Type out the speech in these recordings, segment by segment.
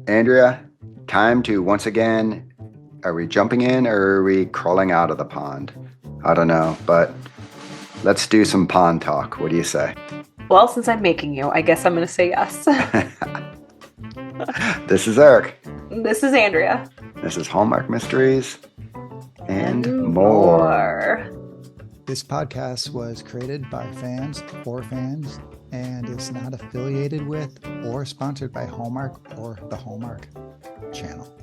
Andrea, time to once again, are we jumping in or are we crawling out of the pond? I don't know, but let's do some pond talk. What do you say? Well, since I'm making you, I guess I'm going to say yes. This is Eric. This is Andrea. This is Hallmark Mysteries and And more. more. This podcast was created by fans for fans and is not affiliated with or sponsored by Hallmark or the Hallmark channel.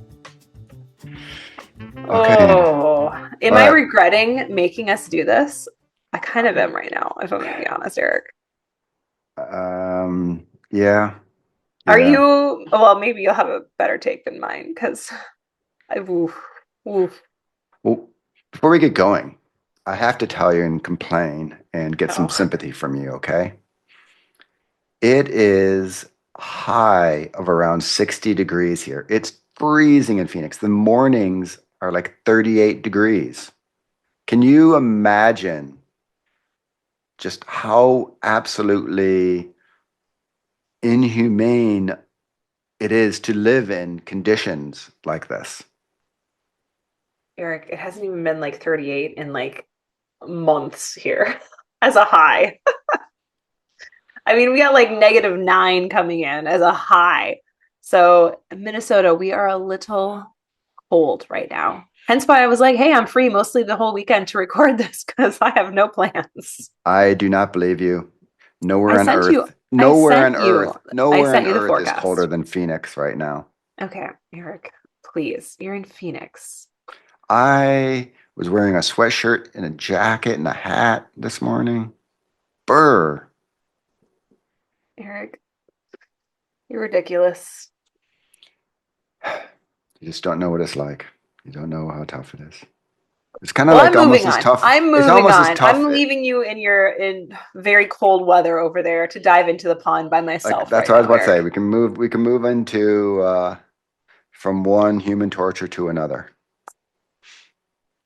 Okay. Oh, am I regretting making us do this? I kind of am right now, if I'm going to be honest, Eric. Yeah. Are you? Well, maybe you'll have a better take than mine because oof. Well, before we get going, I have to tell you and complain and get some Oh. sympathy from you, okay? It is high of around 60 degrees here. It's freezing in Phoenix. The mornings are like 38 degrees. Can you imagine just how absolutely inhumane it is to live in conditions like this? Eric, it hasn't even been like 38 in like months here as a high. I mean, we got like -9 coming in as a high. So, Minnesota, we are a little cold right now. Hence why I was like, hey, I'm free mostly the whole weekend to record this because I have no plans. I do not believe you. Nowhere I on sent Earth, you nowhere on the Earth is colder forecast. than Phoenix right now. Okay, Eric, please. You're in Phoenix. I was wearing a sweatshirt and a jacket and a hat this morning. Brr. Eric, you're ridiculous. You just don't know what it's like. You don't know how tough it is. It's kind of Well, like I'm almost moving as on. tough. I'm It's moving almost as on. tough. I'm leaving you in very cold weather over there to dive into the pond by Like myself that's right what I was now, about to say. Eric. We can move into from one human torture to another.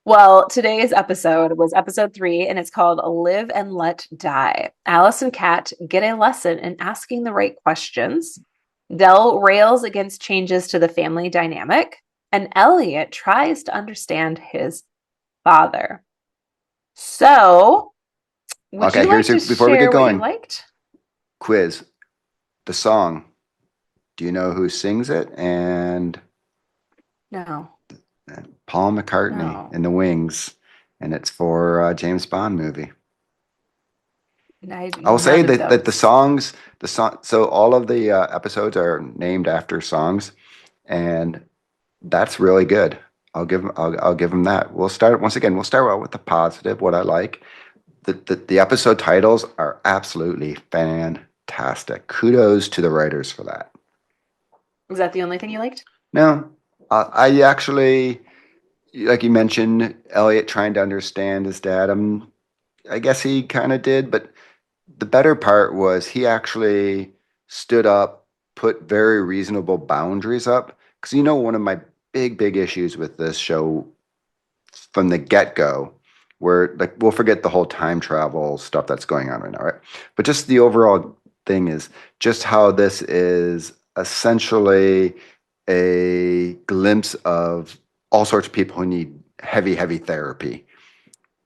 Well, today's episode was episode 3, and it's called Live and Let Die. Alice and Kat get a lesson in asking the right questions. Dell rails against changes to the family dynamic, and Elliot tries to understand his father. So, would Okay, you like to before we get share what you going, liked? quiz. The song. Do you know who sings it? And No. Paul McCartney No. and the Wings, and it's for a James Bond movie. I will say None of that those. so all of the episodes are named after songs, and that's really good. I'll give them that. We'll start once again. We'll start out with the positive. What I like, the episode titles are absolutely fantastic. Kudos to the writers for that. Was that the only thing you liked? No, I actually, like you mentioned, Elliot trying to understand his dad. I guess he kind of did, but the better part was he actually stood up, put very reasonable boundaries up. Because one of my big issues with this show from the get-go, where like we'll forget the whole time travel stuff that's going on right now, right? But just the overall thing is just how this is essentially a glimpse of all sorts of people who need heavy therapy.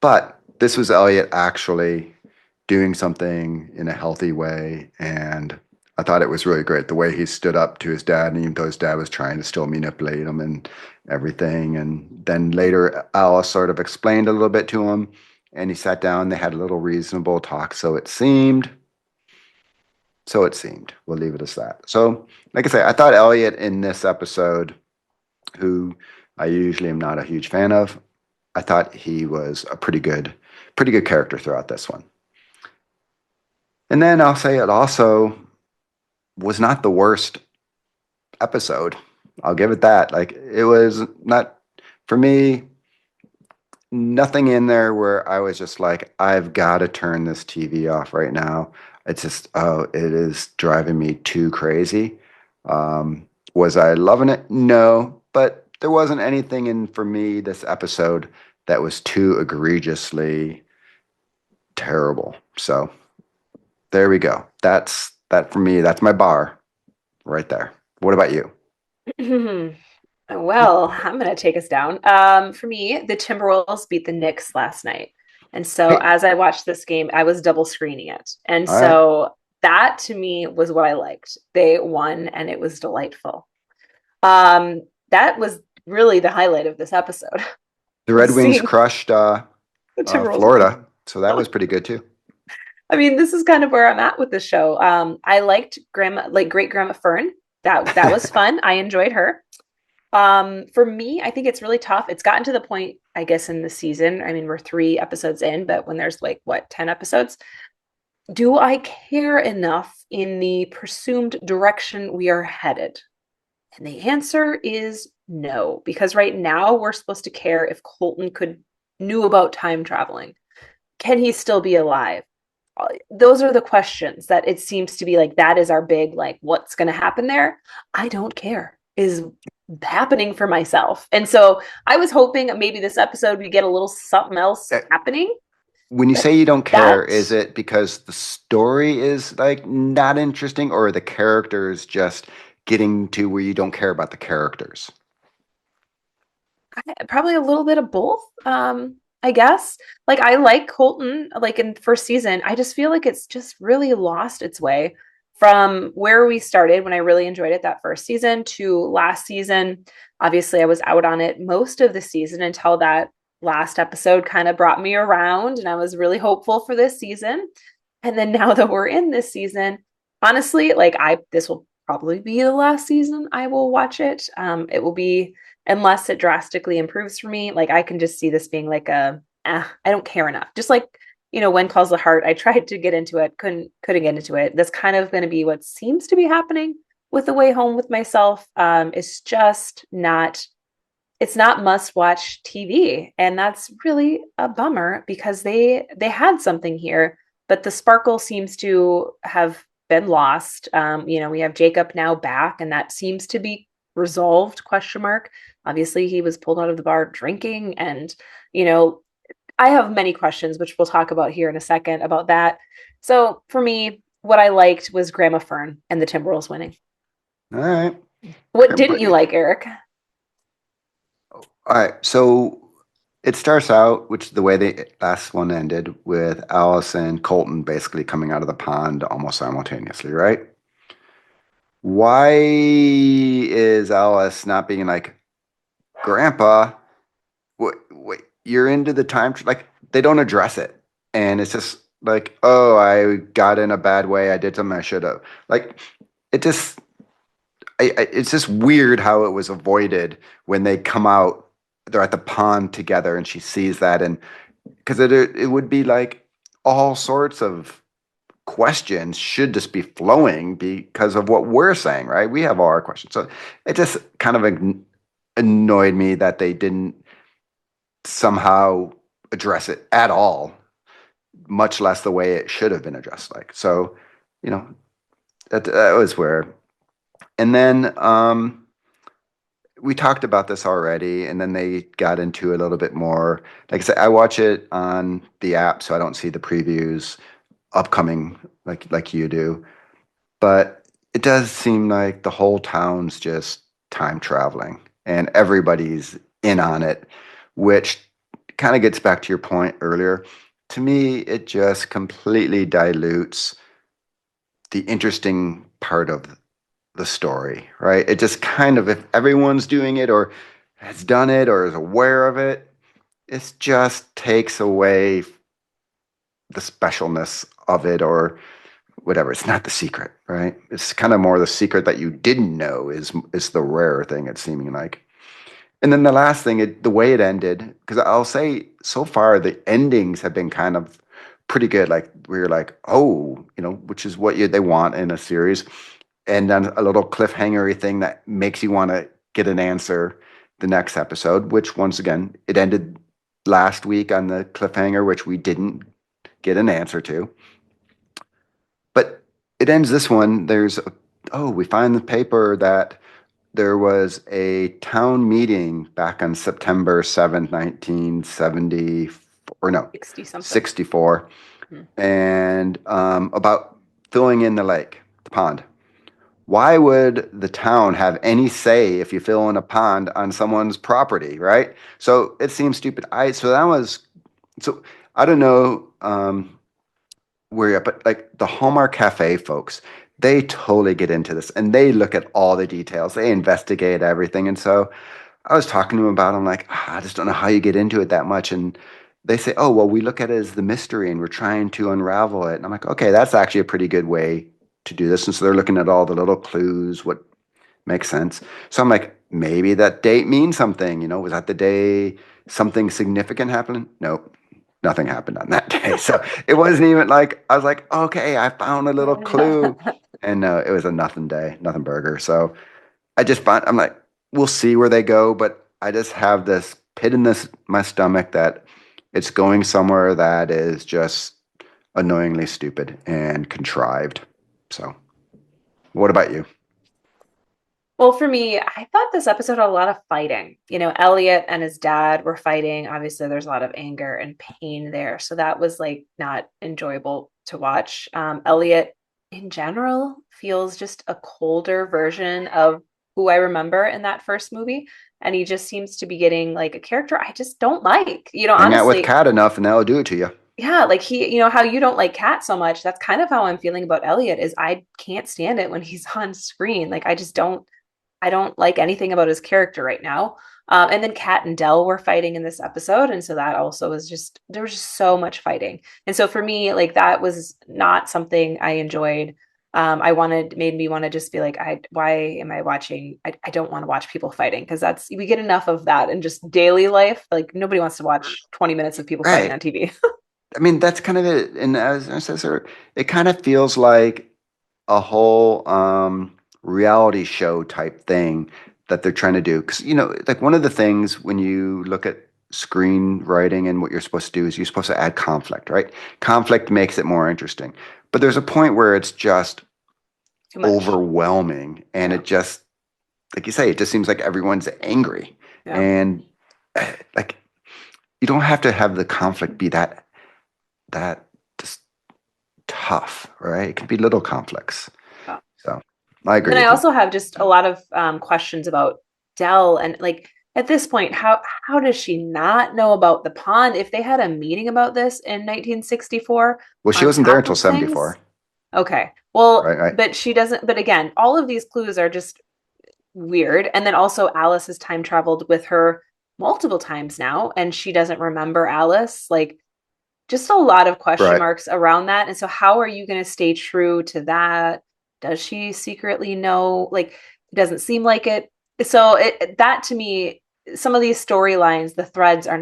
But this was Elliot actually doing something in a healthy way, and I thought it was really great the way he stood up to his dad, and even though his dad was trying to still manipulate him and everything. And then later, Alice sort of explained a little bit to him, and he sat down. They had a little reasonable talk, so it seemed. So it seemed. We'll leave it as that. So, like I say, I thought Elliot in this episode, who I usually am not a huge fan of, I thought he was a pretty good character throughout this one. And then I'll say it also was not the worst episode. I'll give it that. Like it was not for me, nothing in there where I was just like, I've got to turn this TV off right now. It's just, oh, it is driving me too crazy. Was I loving it? No, but there wasn't anything in for me this episode that was too egregiously terrible. So there we go. That's that for me. That's my bar right there. What about you? Well, I'm going to take us down. For me, the Timberwolves beat the Knicks last night. And so Hey, as I watched this game, I was double screening it. And all right. so that to me was what I liked. They won and it was delightful. That was really the highlight of this episode, The Red was Wings seeing crushed the Timberwolves win. Florida, so that was pretty good too. I mean, this is kind of where I'm at with the show. I liked great grandma Fern. That was fun. I enjoyed her. For me, I think it's really tough. It's gotten to the point, I guess, in the season. I mean, we're 3 episodes in, but when there's like what, 10 episodes, do I care enough in the presumed direction we are headed? And the answer is no, because right now we're supposed to care if Colton could knew about time traveling. Can he still be alive? Those are the questions that it seems to be like that is our big like what's going to happen there. I don't care is happening for myself. And so I was hoping maybe this episode we get a little something else Uh, happening, When you but say you don't care, that is it because the story is like not interesting, or the characters just getting to where you don't care about the characters? probably a little bit of both. I guess like I like Colton like in first season. I just feel like it's just really lost its way from where we started when I really enjoyed it that first season to last season. Obviously, I was out on it most of the season until that last episode kind of brought me around and I was really hopeful for this season. And then now that we're in this season, honestly, like I this will probably be the last season I will watch it. It will be unless it drastically improves for me. Like I can just see this being like I don't care enough. Just like, when calls the heart, I tried to get into it, couldn't get into it. That's kind of going to be what seems to be happening with the way home with myself. It's just not it's not must watch TV. And that's really a bummer because they had something here, but the sparkle seems to have been lost. We have Jacob now back, and that seems to be resolved, question mark. Obviously, he was pulled out of the bar drinking, and you know, I have many questions, which we'll talk about here in a second about that. So for me, what I liked was Grandma Fern and the Timberwolves winning. All right. What didn't you like, Eric? All right. So it starts out, which the way the last one ended, with Alice and Colton basically coming out of the pond almost simultaneously, right? Why is Alice not being like, Grandpa, wait, you're into the like, they don't address it. And it's just like, oh, I got in a bad way. I did something I should have. Like, it just, it's just weird how it was avoided when they come out. They're at the pond together, and she sees that, and because it would be like all sorts of questions should just be flowing because of what we're saying, right? We have all our questions, so it just kind of annoyed me that they didn't somehow address it at all, much less the way it should have been addressed. Like so, you know, that was where, and then we talked about this already, and then they got into it a little bit more. Like I said, I watch it on the app, so I don't see the previews upcoming like you do. But it does seem like the whole town's just time traveling, and everybody's in on it, which kind of gets back to your point earlier. To me, it just completely dilutes the interesting part of the story, right? It just kind of, if everyone's doing it or has done it or is aware of it, it just takes away the specialness of it or whatever. It's not the secret, right? It's kind of more the secret that you didn't know is the rare thing it's seeming like. And then the last thing, the way it ended, because I'll say so far the endings have been kind of pretty good. Like where you're like, oh, which is what they want in a series, and then a little cliffhangery thing that makes you want to get an answer the next episode. Which once again, it ended last week on the cliffhanger, which we didn't get an answer to. But it ends this one. We find the paper that there was a town meeting back on September 7th, 1970, or no, 60 something. 64, Hmm. and about filling in the lake, the pond. why would the town have any say if you fill in a pond on someone's property, right? So it seems stupid. So I don't know where you're at, but like the Hallmark Cafe folks, they totally get into this and they look at all the details. They investigate everything. And so I was talking to them about it. I'm like, I just don't know how you get into it that much. And they say, oh, well, we look at it as the mystery and we're trying to unravel it. And I'm like, okay, that's actually a pretty good way to do this. And so they're looking at all the little clues, what makes sense. So I'm like, maybe that date means something. Was that the day something significant happened? Nope, nothing happened on that day. So it wasn't even like, I was like, okay, I found a little clue. And no, it was a nothing day, nothing burger. So I'm like, we'll see where they go, but I just have this pit in my stomach that it's going somewhere that is just annoyingly stupid and contrived. So, what about you? Well, for me, I thought this episode had a lot of fighting. Elliot and his dad were fighting. Obviously, there's a lot of anger and pain there. So that was like not enjoyable to watch. Elliot, in general, feels just a colder version of who I remember in that first movie. And he just seems to be getting like a character I just don't like. Hang out with Honestly, Kat enough and that'll do it to you. yeah, like how you don't like Kat so much. That's kind of how I'm feeling about Elliot is I can't stand it when he's on screen. Like I don't like anything about his character right now. And then Kat and Dell were fighting in this episode. And so that also there was just so much fighting. And so for me, like that was not something I enjoyed. Made me want to just be like, why am I watching? I don't want to watch people fighting because we get enough of that in just daily life. Like nobody wants to watch 20 minutes of people fighting Right. on TV. I mean, that's kind of it. And as I said, sir, it kind of feels like a whole reality show type thing that they're trying to do. Because, like one of the things when you look at screenwriting and what you're supposed to do is you're supposed to add conflict, right? Conflict makes it more interesting. But there's a point where it's just Too much. overwhelming. And it just, like you say, it just seems like everyone's angry. Yeah. And like, you don't have to have the conflict be that just tough, right? It can be little conflicts. Yeah. So I agree. And I with you. also have just a lot of questions about Dell and like at this point, how does she not know about the pond? If they had a meeting about this in 1964, Well, she on wasn't there top until of 74. things? Okay. Well, Right. but she doesn't, but again, all of these clues are just weird. And then also Alice has time traveled with her multiple times now, and she doesn't remember Alice. Like just a lot of question Right. marks around that. And so how are you going to stay true to that? Does she secretly know? Like it doesn't seem like it. So that to me, some of these storylines, the threads are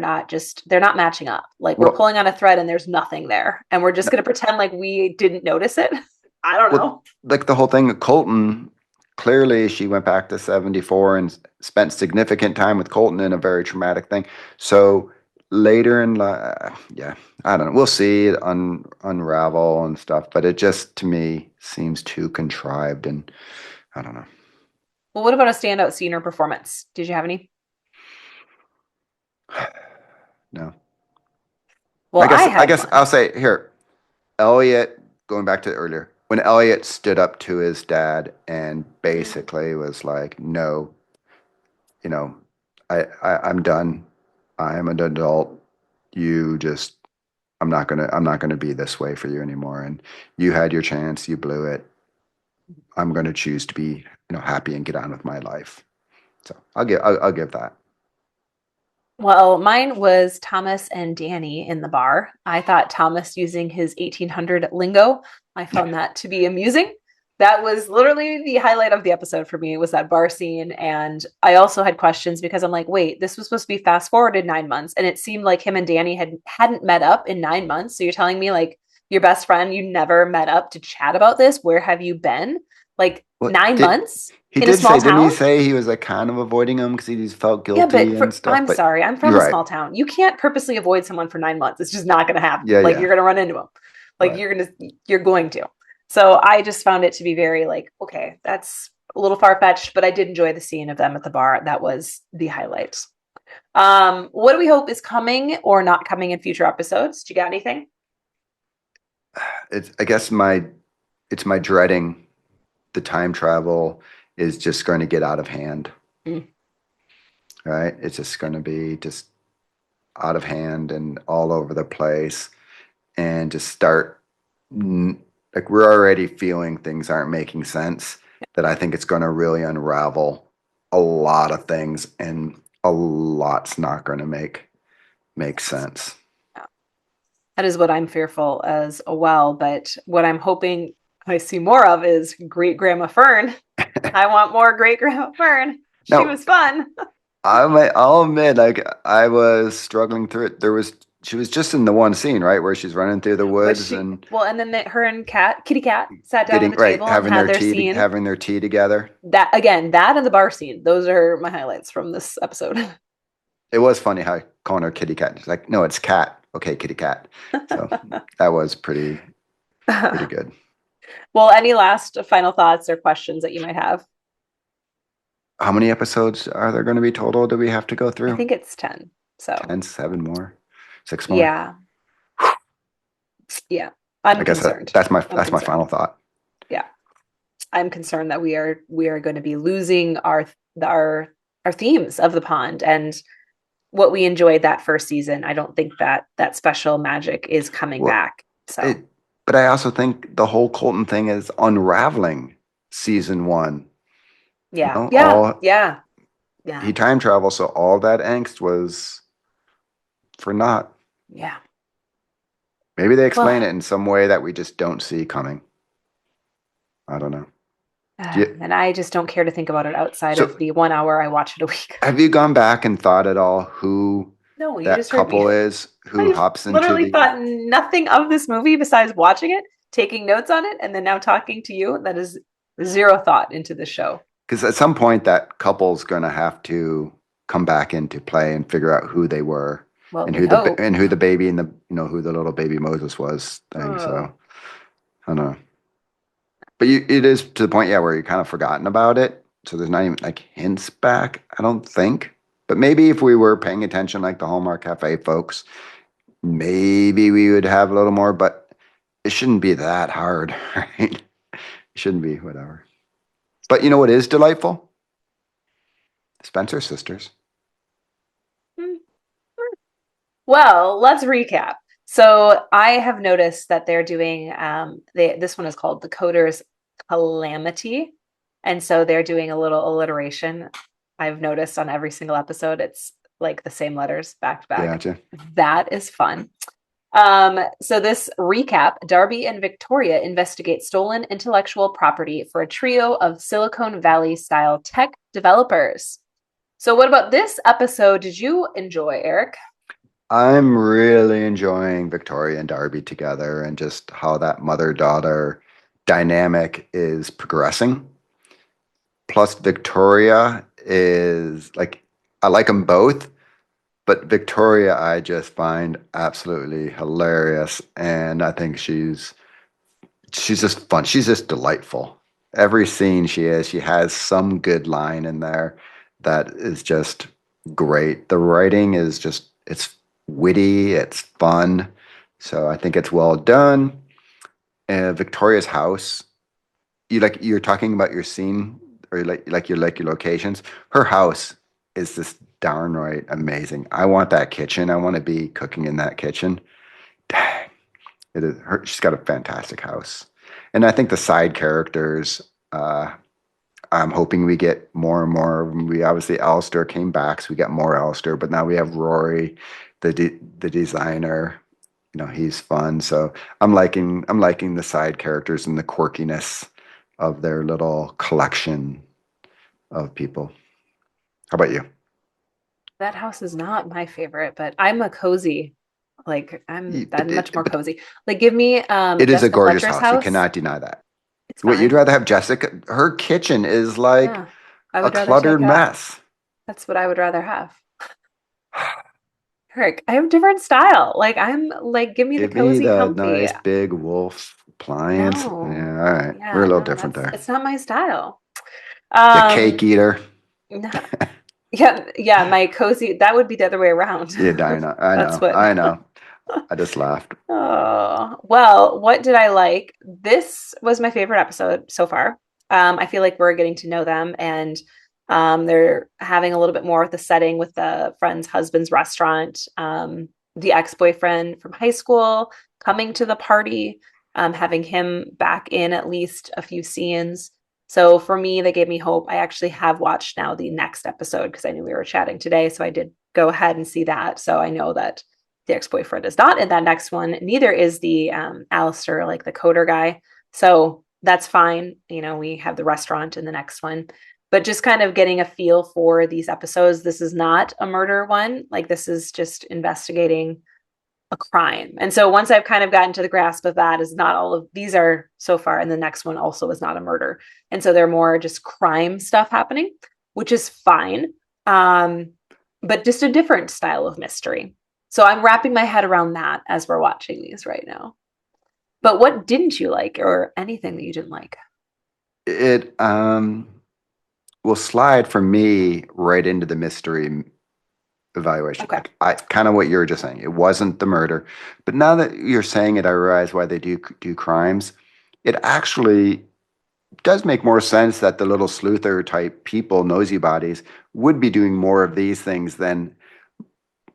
they're not matching up. Like we're Well, pulling on a thread and there's nothing there. And we're just going to pretend like we didn't notice it. I don't know. like the whole thing of Colton, clearly she went back to 74 and spent significant time with Colton in a very traumatic thing. So later in life, yeah, I don't know. We'll see it unravel and stuff, but it just to me seems too contrived and I don't know. Well, what about a standout scene or performance? Did you have any? No. Well, I I had guess one. I'll say here, Elliot, going back to earlier, when Elliot stood up to his dad and basically was like, no, you know, I'm done. I'm an adult. You just I'm not gonna be this way for you anymore. And you had your chance, you blew it. I'm gonna choose to be, happy and get on with my life. So I'll give that. Well, mine was Thomas and Danny in the bar. I thought Thomas using his 1800 lingo, I found that to be amusing. That was literally the highlight of the episode for me was that bar scene. And I also had questions because I'm like, wait, this was supposed to be fast forwarded 9 months. And it seemed like him and Danny hadn't met up in 9 months. So you're telling me like your best friend, you never met up to chat about this? Where have you been? Like Well, 9 months he in a did small say, didn't he town? say he was like kind of avoiding him because he just felt Yeah, guilty but and stuff? I'm But sorry, I'm from you're a right. small town. You can't purposely avoid someone for 9 months. It's just not going to happen. Yeah, Like yeah. you're going to run into them. Like Right. you're going to. So I just found it to be very like, okay, that's a little far fetched, but I did enjoy the scene of them at the bar. That was the highlight. What do we hope is coming or not coming in future episodes? Do you got anything? I guess it's my dreading the time travel is just going to get out of hand. Mm. Right? It's just going to be just out of hand and all over the place, and just start like we're already feeling things aren't making sense. That I think it's going to really unravel a lot of things, and a lot's not going to make sense. That is what I'm fearful as well. But what I'm hoping I see more of is Great Grandma Fern. I want more Great Grandma Fern. She No. was fun. I'll admit, like I was struggling through it. She was just in the one scene, right, where she's running through the woods and then her and Kitty Cat sat down at the table and having had their their tea, scene. having their tea together. That and the bar scene. Those are my highlights from this episode. It was funny how calling her Kitty Cat. She's like, no, it's Cat. Okay, Kitty Cat. So that was pretty good. Well, any last final thoughts or questions that you might have? How many episodes are there going to be total? Do we have to go through? I think it's 10. So 10, 7 more, 6 more. Yeah. Yeah. I'm concerned. That's my final thought. Yeah. I'm concerned that we are going to be losing our themes of the pond and what we enjoyed that first season. I don't think that special magic is coming back. So but I also think the whole Colton thing is unraveling season 1. Yeah. You know, Yeah. He time traveled, so all that angst was for naught. Yeah. Maybe they explain it in some way that we just don't see coming. I don't know. And I just don't care to think about it outside of the 1 hour I watch it a week. Have you gone back and thought at all who that couple is, who hops into literally thought nothing of this movie besides watching it, taking notes on it, and then now talking to you? That is zero thought into the show. Because at some point that couple's going to have to come back into play and figure out who they were, and who the baby and who the little baby Moses was thing. So I don't know. But it is to the point, where you're kind of forgotten about it. So there's not even like hints back, I don't think. But maybe if we were paying attention like the Hallmark Cafe folks, maybe we would have a little more, but it shouldn't be that hard, right? It shouldn't be, whatever. But you know what is delightful? Spenser Sisters. Well, let's recap. So I have noticed that they're doing this one is called The Coder's Calamity. And so they're doing a little alliteration. I've noticed on every single episode, it's like the same letters back to back. Gotcha. That is fun. So this recap, Darby and Victoria investigate stolen intellectual property for a trio of Silicon Valley style tech developers. So what about this episode did you enjoy, Eric? I'm really enjoying Victoria and Darby together, and just how that mother-daughter dynamic is progressing. Plus, Victoria is I like them both, but Victoria I just find absolutely hilarious, and I think she's just fun. She's just delightful. Every scene she has some good line in there that is just great. The writing is just, it's witty, it's fun. So I think it's well done. Victoria's house, you're talking about your scene, or your locations. Her house is just downright amazing. I want that kitchen. I want to be cooking in that kitchen. Dang, it is her. She's got a fantastic house, and I think the side characters. I'm hoping we get more and more. We obviously Alistair came back, so we got more Alistair. But now we have Rory, the designer. He's fun. So I'm liking the side characters and the quirkiness of their little collection of people. How about you? That house is not my favorite, but I'm a cozy. I'm much more cozy. Give me it is a gorgeous house. You cannot deny that. What, you'd rather have Jessica? Her kitchen is like a cluttered mess. That's what I would rather have. Eric, I have a different style. Give me the cozy, comfy. Nice big wolf appliance. No. Yeah, all right. Yeah, we're a little different there. It's not my style. The cake eater. No. Yeah, my cozy. That would be the other way around. Yeah, I know. I just laughed. Oh, well, what did I like? This was my favorite episode so far. I feel like we're getting to know them, and they're having a little bit more with the setting with the friend's husband's restaurant, the ex-boyfriend from high school coming to the party, having him back in at least a few scenes. So for me, they gave me hope. I actually have watched now the next episode because I knew we were chatting today. So I did go ahead and see that. So I know that the ex-boyfriend is not in that next one. Neither is the Alistair, like the coder guy. So that's fine. You know, we have the restaurant in the next one. But just kind of getting a feel for these episodes. This is not a murder one. Like, this is just investigating a crime. And so once I've kind of gotten to the grasp of that, is not all of these are so far, and the next one also is not a murder. And so they're more just crime stuff happening, which is fine. But just a different style of mystery. So I'm wrapping my head around that as we're watching these right now. But what didn't you like, or anything that you didn't like? It will slide for me right into the mystery evaluation. Okay. I kind of what you were just saying. It wasn't the murder, but now that you're saying it, I realize why they do crimes. It actually does make more sense that the little sleuther type people, nosy bodies, would be doing more of these things than,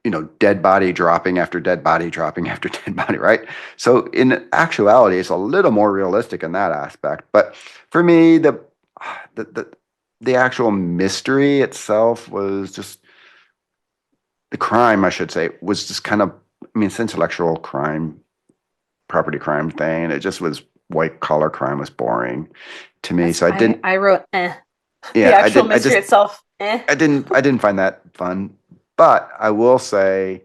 you know, dead body dropping after dead body dropping after dead body, right? So in actuality, it's a little more realistic in that aspect. But for me, the actual mystery itself was just, the crime, I should say, was just kind of, I mean, it's intellectual crime, property crime thing. It just was, white collar crime was boring to me. So I wrote yeah, the actual mystery itself. I didn't find that fun. But I will say,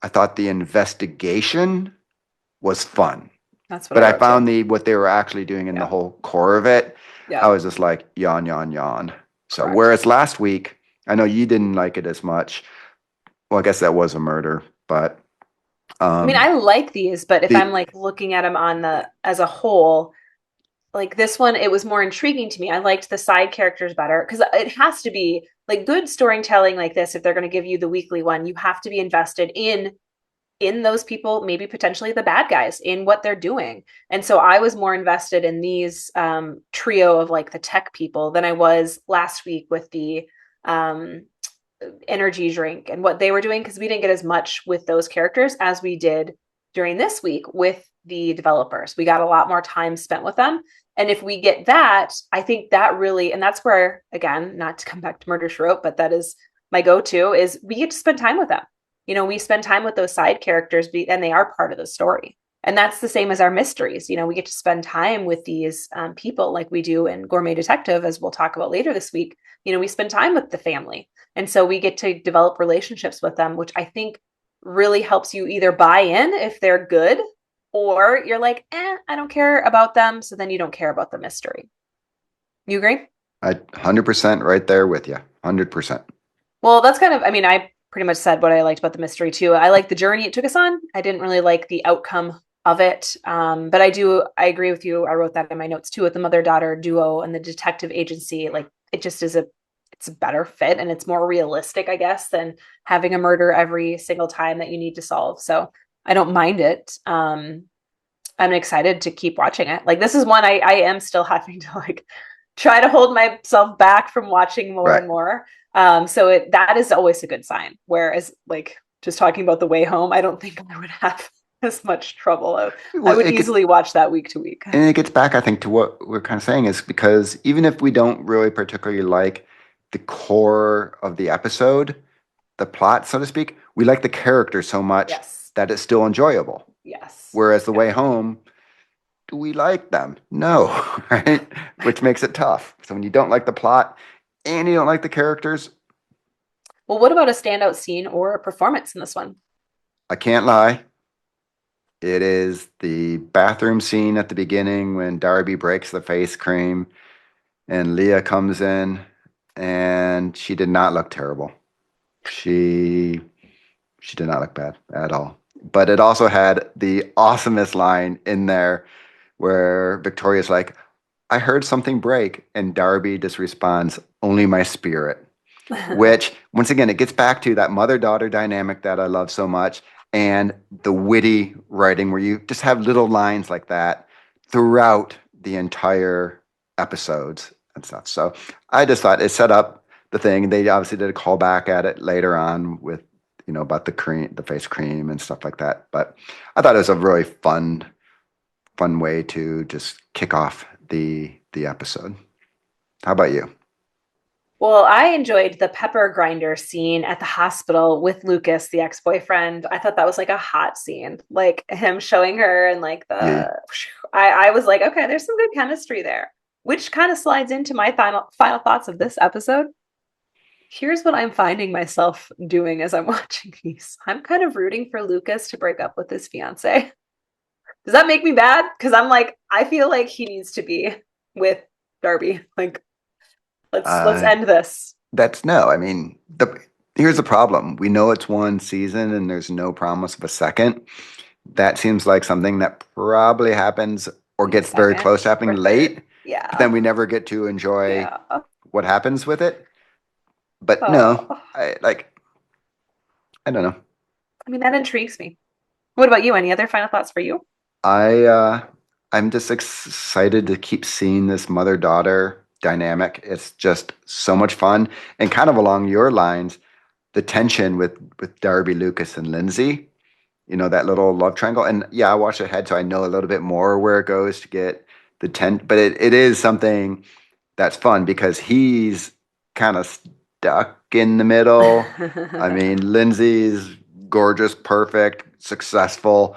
I thought the investigation was fun. That's what But I wrote found too. what they were actually doing in the Yeah. whole core of it, Yeah. I was just like, yawn, yawn, yawn. So Correct. whereas last week, I know you didn't like it as much. Well, I guess that was a murder, but I mean, I like these, but if I'm the like looking at them on the as a whole, like this one, it was more intriguing to me. I liked the side characters better because it has to be like good storytelling like this. If they're going to give you the weekly one, you have to be invested in those people, maybe potentially the bad guys, in what they're doing. And so I was more invested in these trio of like the tech people than I was last week with the energy drink and what they were doing, because we didn't get as much with those characters as we did during this week with the developers. We got a lot more time spent with them. And if we get that, I think that really, and that's where, again, not to come back to Murder She Wrote, but that is my go-to, is we get to spend time with them. You know, we spend time with those side characters and they are part of the story. And that's the same as our mysteries. You know, we get to spend time with these people like we do in Gourmet Detective, as we'll talk about later this week. You know, we spend time with the family. And so we get to develop relationships with them, which I think really helps you either buy in if they're good, or you're like, I don't care about them. So then you don't care about the mystery. You agree? 100% right there with you. 100%. Well, that's kind of, I mean, I pretty much said what I liked about the mystery too. I like the journey it took us on. I didn't really like the outcome of it. But I agree with you. I wrote that in my notes too, with the mother-daughter duo and the detective agency. Like, it just is it's a better fit, and it's more realistic, I guess, than having a murder every single time that you need to solve. So I don't mind it. I'm excited to keep watching it. Like, this is one I am still having to like try to hold myself back from watching more and more. So that is always a good sign. Whereas, like, just talking about The Way Home, I don't think I would have as much trouble. I would easily watch that week to week. And it gets back, I think, to what we're kind of saying, is because even if we don't really particularly like the core of the episode, the plot, so to speak, we like the character so much that it's still enjoyable. Yes. Whereas The Way Home, do we like them? No, right? Which makes it tough. So when you don't like the plot and you don't like the characters. Well, what about a standout scene or a performance in this one? I can't lie. It is the bathroom scene at the beginning when Darby breaks the face cream and Leah comes in, and she did not look terrible. She did not look bad at all. But it also had the awesomest line in there where Victoria's like, I heard something break, and Darby just responds, only my spirit. Which, once again, it gets back to that mother-daughter dynamic that I love so much, and the witty writing where you just have little lines like that throughout the entire episodes and stuff. So I just thought it set up the thing. They obviously did a callback at it later on with, about the cream, the face cream and stuff like that. But I thought it was a really fun way to just kick off the episode. How about you? Well, I enjoyed the pepper grinder scene at the hospital with Lucas, the ex-boyfriend. I thought that was like a hot scene, like him showing her and like Yeah. I was like, okay, there's some good chemistry there, which kind of slides into my final thoughts of this episode. Here's what I'm finding myself doing as I'm watching these. I'm kind of rooting for Lucas to break up with his fiance. Does that make me bad? Because I'm like, I feel like he needs to be with Darby. Like, let's end this. I mean, here's the problem. We know it's one season and there's no promise of a second. That seems like something that probably happens or gets very close to happening late. Yeah. But then we never get to enjoy what happens with it. But no, I don't know. I mean, that intrigues me. What about you? Any other final thoughts for you? I'm just excited to keep seeing this mother-daughter dynamic. It's just so much fun. And kind of along your lines, the tension with Darby, Lucas, and Lindsay, that little love triangle. And yeah, I watched ahead, so I know a little bit more where it goes to get the but it is something that's fun because he's kind of stuck in the middle. I mean, Lindsay's gorgeous, perfect, successful.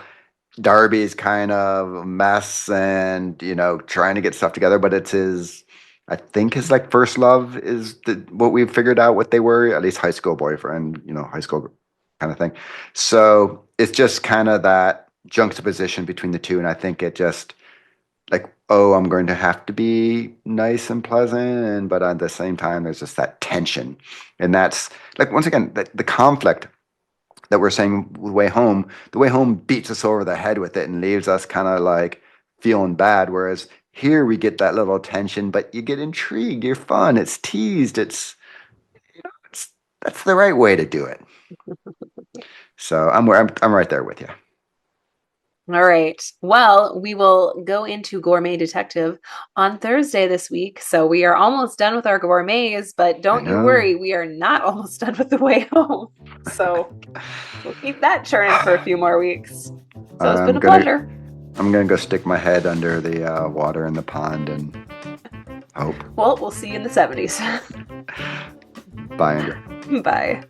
Darby's kind of a mess and, trying to get stuff together, but it's I think his like first love is what we've figured out what they were, at least high school boyfriend, high school kind of thing. So it's just kind of that juxtaposition between the two. And I think it just like, oh, I'm going to have to be nice and pleasant. But at the same time, there's just that tension. And that's like, once again, the conflict that we're saying with the Way Home beats us over the head with it and leaves us kind of like feeling bad. Whereas here we get that little tension, but you get intrigued. You're fun. It's teased. That's the right way to do it. So I'm right there with you. All right. Well, we will go into Gourmet Detective on Thursday this week. So we are almost done with our gourmets, but don't you worry, we are not almost done with The Way Home. So we'll keep that churning for a few more weeks. So it's been a pleasure. I'm going to go stick my head under the water in the pond and hope. Well, we'll see you in the 70s. Bye, Andrew. Bye.